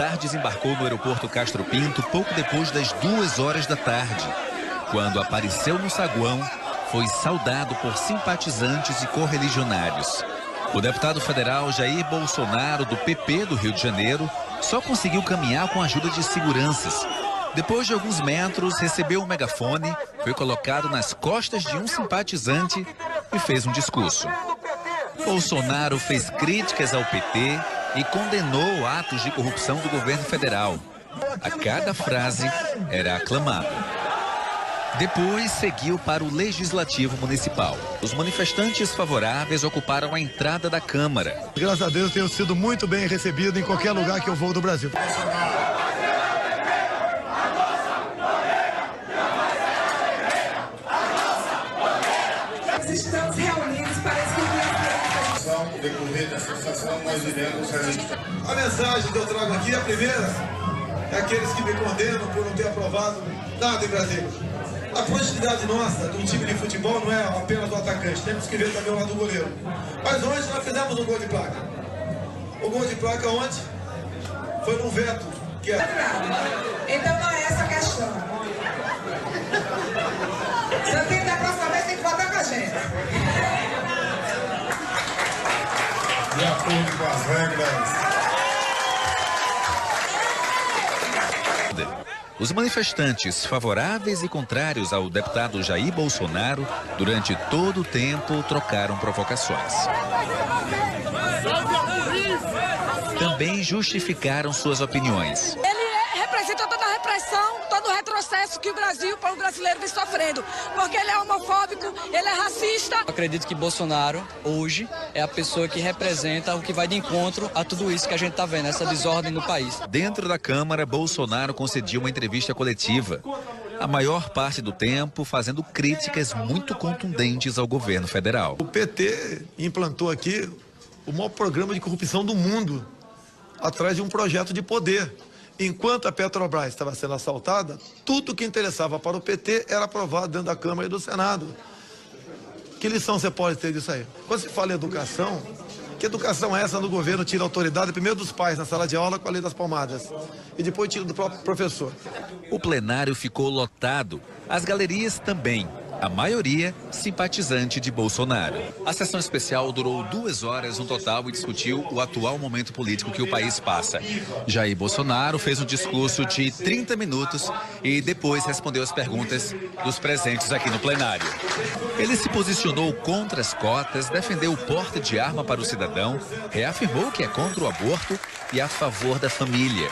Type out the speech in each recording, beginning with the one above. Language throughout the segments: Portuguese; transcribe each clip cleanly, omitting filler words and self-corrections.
militar desembarcou no aeroporto Castro Pinto pouco depois das 2 horas da tarde. Quando apareceu no saguão, foi saudado por simpatizantes e correligionários. O deputado federal Jair Bolsonaro, do PP do Rio de Janeiro, só conseguiu caminhar com a ajuda de seguranças. Depois de alguns metros, recebeu um megafone, foi colocado nas costas de um simpatizante e fez um discurso. Bolsonaro fez críticas ao PT e condenou atos de corrupção do governo federal. A cada frase era aclamado. Depois seguiu para o Legislativo Municipal. Os manifestantes favoráveis ocuparam a entrada da Câmara. Graças a Deus, tenho sido muito bem recebido em qualquer lugar que eu vou do Brasil. Estamos reunidos para no decorrer dessa sessão, nós iremos realizar. A mensagem que eu trago aqui, a primeira, é aqueles que me condenam por não ter aprovado nada em Brasília. A produtividade nossa de um time de futebol não é apenas do atacante, temos que ver também o lado do goleiro. Mas hoje nós fizemos um gol de placa. O gol de placa ontem foi num veto, que é... Então não é essa a questão. Santana, da próxima vez tem que votar com a gente. De acordo com as regras. Os manifestantes favoráveis e contrários ao deputado Jair Bolsonaro, durante todo o tempo, trocaram provocações. Também justificaram suas opiniões. Ele representa toda a repressão, todo o retrocesso que o Brasil, o povo brasileiro, vem sofrendo. Porque ele é homofóbico, ele é racista. Acredito que Bolsonaro, hoje, é a pessoa que representa o que vai de encontro a tudo isso que a gente está vendo, essa desordem no país. Dentro da Câmara, Bolsonaro concedeu uma entrevista coletiva. A maior parte do tempo fazendo críticas muito contundentes ao governo federal. O PT implantou aqui o maior programa de corrupção do mundo, atrás de um projeto de poder. Enquanto a Petrobras estava sendo assaltada, tudo que interessava para o PT era aprovado dentro da Câmara e do Senado. Que lição você pode ter disso aí? Quando se fala em educação, que educação é essa no governo? Tira a autoridade primeiro dos pais na sala de aula com a lei das palmadas e depois tira do próprio professor. O plenário ficou lotado, as galerias também. A maioria simpatizante de Bolsonaro. A sessão especial durou 2 horas no total e discutiu o atual momento político que o país passa. Jair Bolsonaro fez um discurso de 30 minutos e depois respondeu as perguntas dos presentes aqui no plenário. Ele se posicionou contra as cotas, defendeu o porte de arma para o cidadão, reafirmou que é contra o aborto e a favor da família.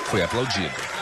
Foi aplaudido.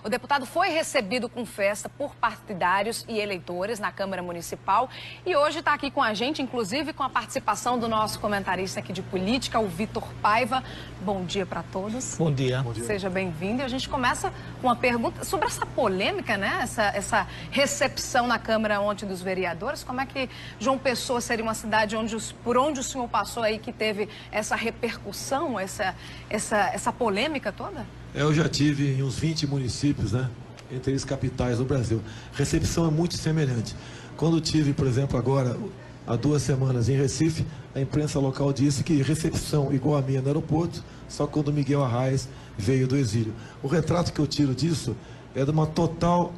O deputado foi recebido com festa por partidários e eleitores na Câmara Municipal e hoje está aqui com a gente, inclusive com a participação do nosso comentarista aqui de política, o Vitor Paiva. Bom dia para todos. Bom dia. Seja bem-vindo. E a gente começa com uma pergunta sobre essa polêmica, né? Essa recepção na Câmara ontem dos vereadores. Como é que João Pessoa seria uma cidade por onde o senhor passou aí que teve essa repercussão, essa polêmica toda? Eu já tive em uns 20 municípios, né, entre as capitais do Brasil. Recepção é muito semelhante. Quando tive, por exemplo, agora, há 2 semanas em Recife, a imprensa local disse que recepção igual a minha no aeroporto, só quando Miguel Arraes veio do exílio. O retrato que eu tiro disso é de uma total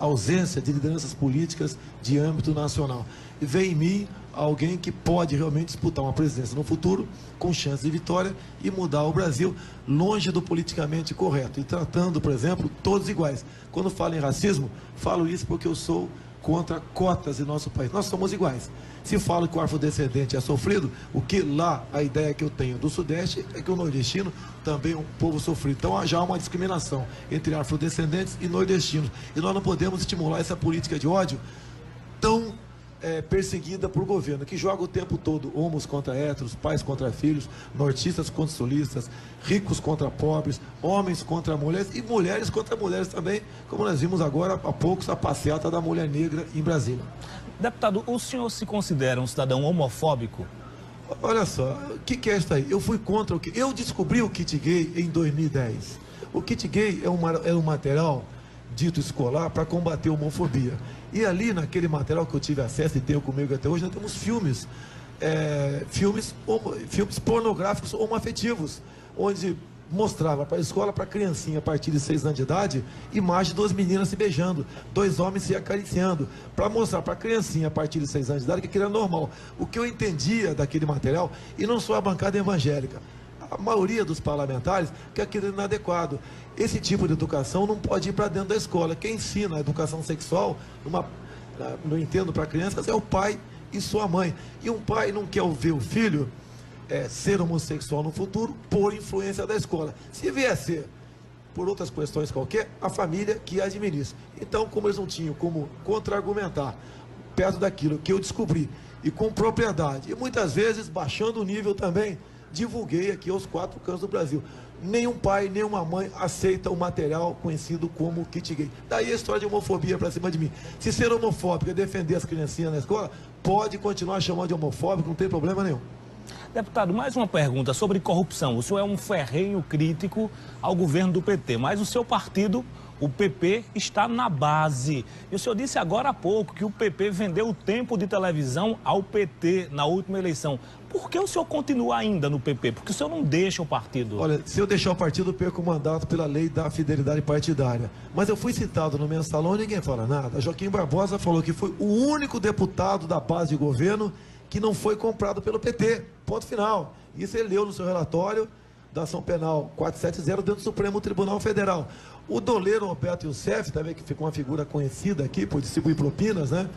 ausência de lideranças políticas de âmbito nacional. E vem em mim alguém que pode realmente disputar uma presidência no futuro, com chance de vitória e mudar o Brasil longe do politicamente correto e tratando, por exemplo, todos iguais. Quando falo em racismo, falo isso porque eu sou contra cotas em nosso país. Nós somos iguais. Se falo que o afrodescendente é sofrido, o que lá a ideia que eu tenho do Sudeste é que o nordestino também é um povo sofrido. Então já há uma discriminação entre afrodescendentes e nordestinos. E nós não podemos estimular essa política de ódio tão perseguida por governo, que joga o tempo todo homos contra héteros, pais contra filhos, nortistas contra sulistas, ricos contra pobres, homens contra mulheres e mulheres contra mulheres também, como nós vimos agora há poucos a passeata da mulher negra em Brasília. Deputado, o senhor se considera um cidadão homofóbico? Olha só, o que é isso aí? Eu fui contra o que? Eu descobri o kit gay em 2010. O kit gay é um material dito escolar para combater a homofobia. E ali, naquele material que eu tive acesso e tenho comigo até hoje, nós temos filmes pornográficos homoafetivos, onde mostrava para a escola, para a criancinha a partir de 6 anos de idade, imagem de 2 meninas se beijando, 2 homens se acariciando, para mostrar para a criancinha a partir de 6 anos de idade que aquilo era normal. O que eu entendia daquele material, e não só a bancada evangélica, a maioria dos parlamentares, que aquilo é inadequado. Esse tipo de educação não pode ir para dentro da escola. Quem ensina a educação sexual, não entendo, para crianças, é o pai e sua mãe. E um pai não quer ver o filho ser homossexual no futuro por influência da escola. Se vier a ser por outras questões qualquer, a família que administra. Então, como eles não tinham como contra-argumentar perto daquilo que eu descobri, e com propriedade, e muitas vezes baixando o nível também, divulguei aqui aos 4 cantos do Brasil. Nenhum pai, nenhuma mãe aceita o material conhecido como kit gay. Daí a história de homofobia para cima de mim. Se ser homofóbico é defender as criancinhas na escola, pode continuar chamando de homofóbico, não tem problema nenhum. Deputado, mais uma pergunta sobre corrupção. O senhor é um ferrenho crítico ao governo do PT, mas o seu partido, o PP, está na base. E o senhor disse agora há pouco que o PP vendeu o tempo de televisão ao PT na última eleição. Por que o senhor continua ainda no PP? Porque o senhor não deixa o partido? Olha, se eu deixar o partido, eu perco o mandato pela lei da fidelidade partidária. Mas eu fui citado no mensalão e ninguém fala nada. Joaquim Barbosa falou que foi o único deputado da base de governo que não foi comprado pelo PT. Ponto final. Isso ele leu no seu relatório da ação penal 470 dentro do Supremo Tribunal Federal. O doleiro Roberto Youssef, também, que ficou uma figura conhecida aqui por distribuir propinas, né?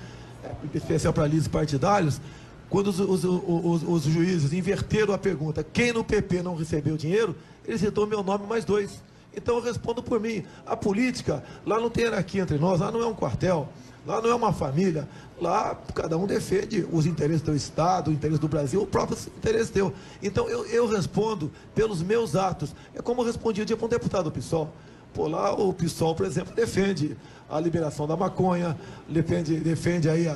Especial para líderes partidários. Quando os juízes inverteram a pergunta, quem no PP não recebeu dinheiro, ele citou meu nome mais 2. Então eu respondo por mim. A política, lá não tem hierarquia entre nós, lá não é um quartel, lá não é uma família, lá cada um defende os interesses do Estado, o interesse do Brasil, o próprio interesse teu. Então eu respondo pelos meus atos. É como eu respondi um dia para um deputado do PSOL. Pô, lá o PSOL, por exemplo, defende a liberação da maconha, defende aí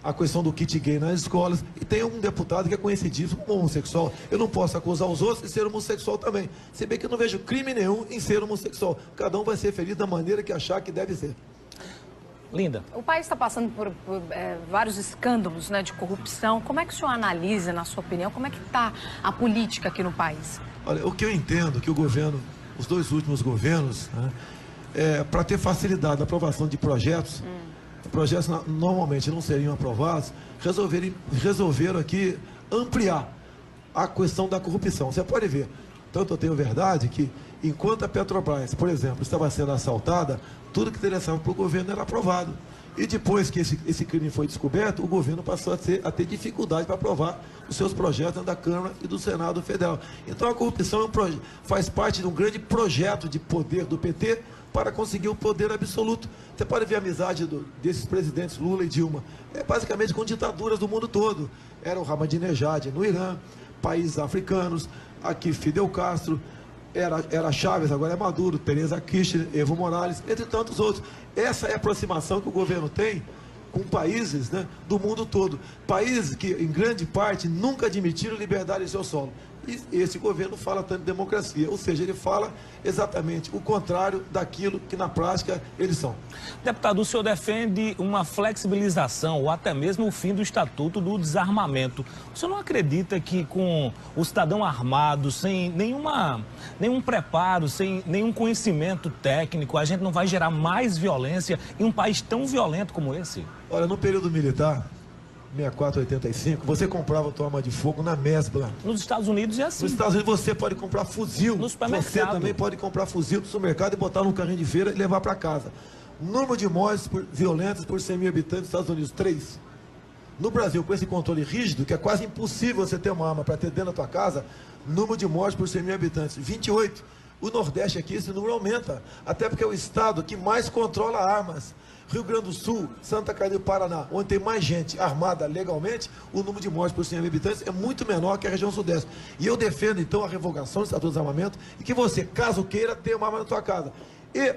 a questão do kit gay nas escolas, e tem um deputado que é conhecidíssimo como homossexual. Eu não posso acusar os outros de ser homossexual também. Se bem que eu não vejo crime nenhum em ser homossexual. Cada um vai ser feliz da maneira que achar que deve ser. Linda. O país está passando por vários escândalos, né, de corrupção. Como é que o senhor analisa, na sua opinião, como é que está a política aqui no país? Olha, o que eu entendo que o governo, os 2 últimos governos, né, para ter facilidade na aprovação de projetos, projetos normalmente não seriam aprovados, resolveram aqui ampliar a questão da corrupção. Você pode ver, tanto eu tenho verdade que enquanto a Petrobras, por exemplo, estava sendo assaltada, tudo que interessava para o governo era aprovado. E depois que esse crime foi descoberto, o governo passou a ter dificuldade para aprovar os seus projetos da Câmara e do Senado Federal. Então a corrupção faz parte de um grande projeto de poder do PT para conseguir o poder absoluto. Você pode ver a amizade desses presidentes Lula e Dilma. É basicamente com ditaduras do mundo todo. Era o Ahmadinejad no Irã, países africanos, aqui Fidel Castro, era Chávez, agora é Maduro, Teresa Kirchner, Evo Morales, entre tantos outros. Essa é a aproximação que o governo tem com países, né, do mundo todo. Países que, em grande parte, nunca admitiram liberdade em seu solo. E esse governo fala tanto de democracia, ou seja, ele fala exatamente o contrário daquilo que na prática eles são. Deputado, o senhor defende uma flexibilização ou até mesmo o fim do Estatuto do Desarmamento. O senhor não acredita que com o cidadão armado, sem nenhum preparo, sem nenhum conhecimento técnico, a gente não vai gerar mais violência em um país tão violento como esse? Olha, no período militar, 64, 85, você comprava tua arma de fogo na mesbla. Nos Estados Unidos é assim. Nos Estados Unidos você pode comprar fuzil. No supermercado. Você também pode comprar fuzil no supermercado e botar num carrinho de feira e levar para casa. Número de mortes violentas por 100 mil habitantes nos Estados Unidos, 3. No Brasil, com esse controle rígido, que é quase impossível você ter uma arma para ter dentro da tua casa, número de mortes por 100 mil habitantes, 28. O Nordeste aqui, esse número aumenta. Até porque é o estado que mais controla armas. Rio Grande do Sul, Santa Catarina e Paraná, onde tem mais gente armada legalmente, o número de mortes por 100 mil habitantes é muito menor que a região sudeste. E eu defendo, então, a revogação do Estatuto do Desarmamento e que você, caso queira, tenha uma arma na tua casa. E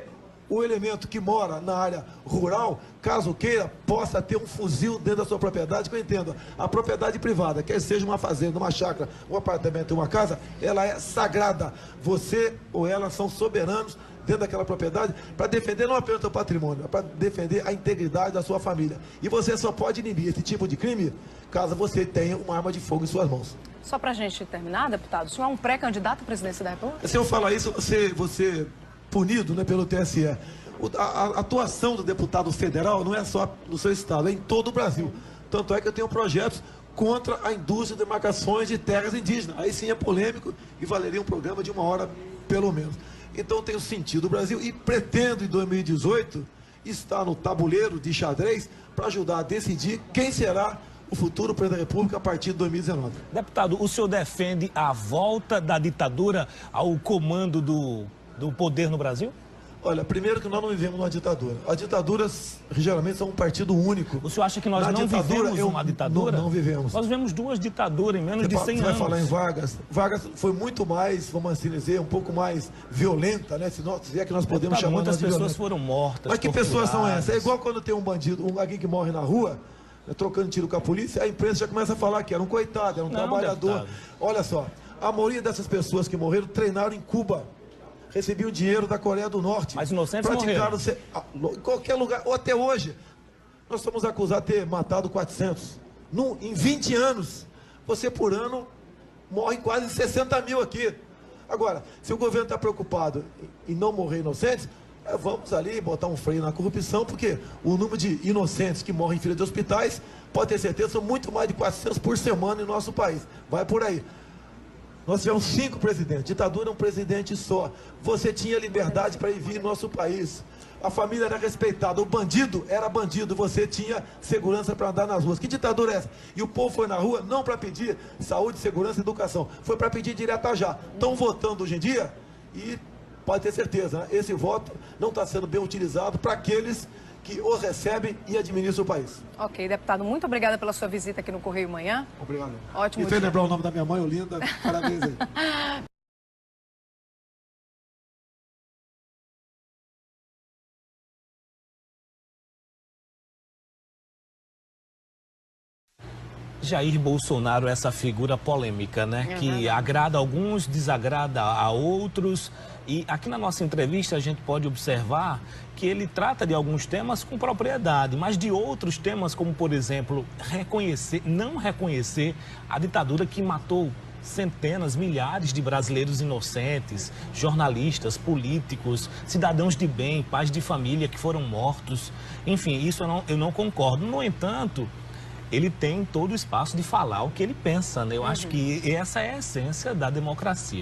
o elemento que mora na área rural, caso queira, possa ter um fuzil dentro da sua propriedade, que eu entendo. A propriedade privada, quer seja uma fazenda, uma chácara, um apartamento, uma casa, ela é sagrada. Você ou ela são soberanos dentro daquela propriedade para defender não apenas o seu patrimônio, para defender a integridade da sua família. E você só pode inibir esse tipo de crime caso você tenha uma arma de fogo em suas mãos. Só para a gente terminar, deputado, o senhor é um pré-candidato à presidência da República? Se eu falar isso, você punido, né, pelo TSE. A atuação do deputado federal não é só no seu estado, é em todo o Brasil. Tanto é que eu tenho projetos contra a indústria de demarcações de terras indígenas. Aí sim é polêmico e valeria um programa de 1 hora, pelo menos. Então eu tenho sentido o Brasil e pretendo, em 2018, estar no tabuleiro de xadrez para ajudar a decidir quem será o futuro presidente da República a partir de 2019. Deputado, o senhor defende a volta da ditadura ao comando do poder no Brasil? Olha, primeiro que nós não vivemos numa ditadura. As ditaduras, geralmente, são um partido único. O senhor acha que nós não vivemos uma ditadura? Não vivemos. Nós vivemos 2 ditaduras em menos de 100 anos. Você vai falar em Vargas. Vargas foi muito mais, vamos assim dizer, um pouco mais violenta, né? Se é que nós podemos chamar muitas de pessoas violenta. foram mortas. Mas que pessoas são essas? É igual quando tem um bandido, alguém que morre na rua, trocando tiro com a polícia, a imprensa já começa a falar que era um coitado, era um trabalhador. Deputado. Olha só, a maioria dessas pessoas que morreram treinaram em Cuba. Recebiam dinheiro da Coreia do Norte. Mas inocentes morreram. Em qualquer lugar, ou até hoje, nós somos acusados de ter matado 400. Em 20 anos, você por ano morre quase 60 mil aqui. Agora, se o governo está preocupado em não morrer inocentes, vamos ali botar um freio na corrupção, porque o número de inocentes que morrem em fila de hospitais, pode ter certeza, são muito mais de 400 por semana em nosso país. Vai por aí. Nós tivemos 5 presidentes. Ditadura é um presidente só. Você tinha liberdade para ir vir no nosso país. A família era respeitada. O bandido era bandido. Você tinha segurança para andar nas ruas. Que ditadura é essa? E o povo foi na rua não para pedir saúde, segurança e educação. Foi para pedir direto a já. Estão votando hoje em dia e pode ter certeza, né? Esse voto não está sendo bem utilizado para aqueles que o recebem e administram o país. Ok, deputado, muito obrigada pela sua visita aqui no Correio Manhã. Obrigado. Ótimo. Me fez lembrar o nome da minha mãe, Olinda. Parabéns aí. Jair Bolsonaro é essa figura polêmica, né? Que agrada a alguns, desagrada a outros. E aqui na nossa entrevista a gente pode observar que ele trata de alguns temas com propriedade, mas de outros temas, como por exemplo, não reconhecer a ditadura que matou centenas, milhares de brasileiros inocentes, jornalistas, políticos, cidadãos de bem, pais de família que foram mortos. Enfim, isso eu não concordo. No entanto, ele tem todo o espaço de falar o que ele pensa, né? Eu acho que essa é a essência da democracia.